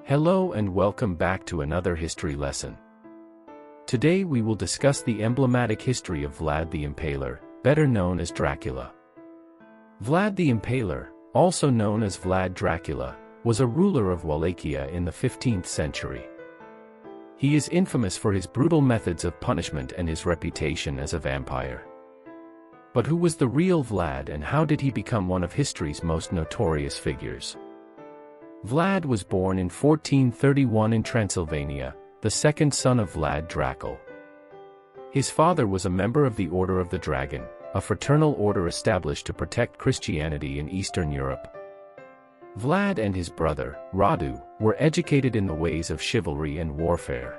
Hello and welcome back to another history lesson. Today we will discuss the emblematic history of Vlad the Impaler, better known as Dracula. Vlad the Impaler, also known as Vlad Dracula, was a ruler of Wallachia in the 15th century. He is infamous for his brutal methods of punishment and his reputation as a vampire. But who was the real Vlad and how did he become one of history's most notorious figures? Vlad was born in 1431 in Transylvania, the second son of Vlad Dracula. His father was a member of the Order of the Dragon, a fraternal order established to protect Christianity in Eastern Europe. Vlad and his brother, Radu, were educated in the ways of chivalry and warfare.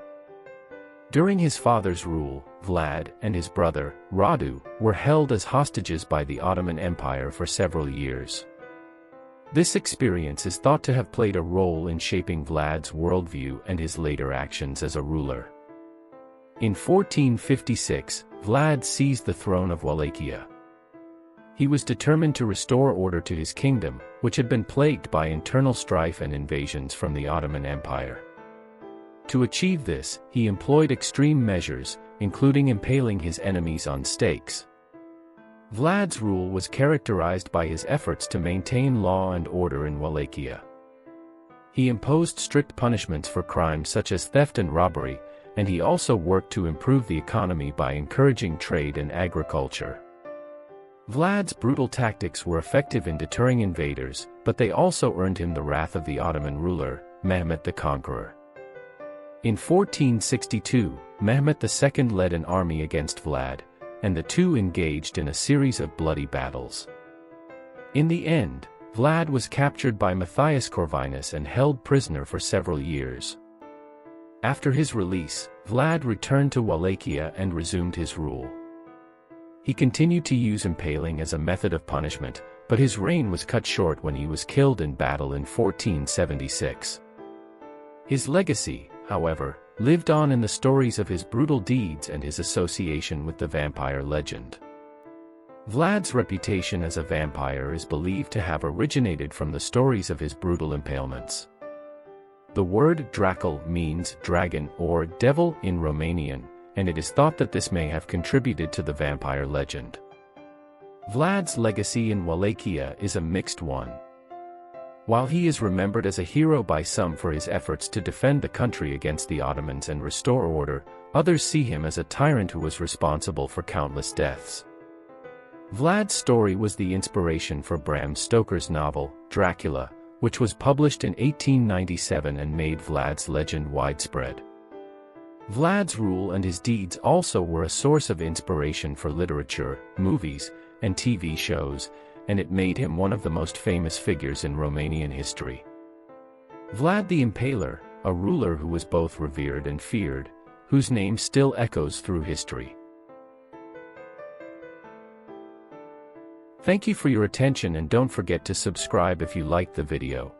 During his father's rule, Vlad and his brother, Radu, were held as hostages by the Ottoman Empire for several years. This experience is thought to have played a role in shaping Vlad's worldview and his later actions as a ruler. In 1456, Vlad seized the throne of Wallachia. He was determined to restore order to his kingdom, which had been plagued by internal strife and invasions from the Ottoman Empire. To achieve this, he employed extreme measures, including impaling his enemies on stakes. Vlad's rule was characterized by his efforts to maintain law and order in Wallachia. He imposed strict punishments for crimes such as theft and robbery, and he also worked to improve the economy by encouraging trade and agriculture. Vlad's brutal tactics were effective in deterring invaders, but they also earned him the wrath of the Ottoman ruler, Mehmed the Conqueror. In 1462, Mehmed II led an army against Vlad, and the two engaged in a series of bloody battles. In the end, Vlad was captured by Matthias Corvinus and held prisoner for several years. After his release, Vlad returned to Wallachia and resumed his rule. He continued to use impaling as a method of punishment, but his reign was cut short when he was killed in battle in 1476. His legacy, however, lived on in the stories of his brutal deeds and his association with the vampire legend. Vlad's reputation as a vampire is believed to have originated from the stories of his brutal impalements. The word Dracul means dragon or devil in Romanian, and it is thought that this may have contributed to the vampire legend. Vlad's legacy in Wallachia is a mixed one. While he is remembered as a hero by some for his efforts to defend the country against the Ottomans and restore order, others see him as a tyrant who was responsible for countless deaths. Vlad's story was the inspiration for Bram Stoker's novel, Dracula, which was published in 1897 and made Vlad's legend widespread. Vlad's rule and his deeds also were a source of inspiration for literature, movies, and TV shows, and it made him one of the most famous figures in Romanian history. Vlad the Impaler, a ruler who was both revered and feared, whose name still echoes through history. Thank you for your attention and don't forget to subscribe if you liked the video.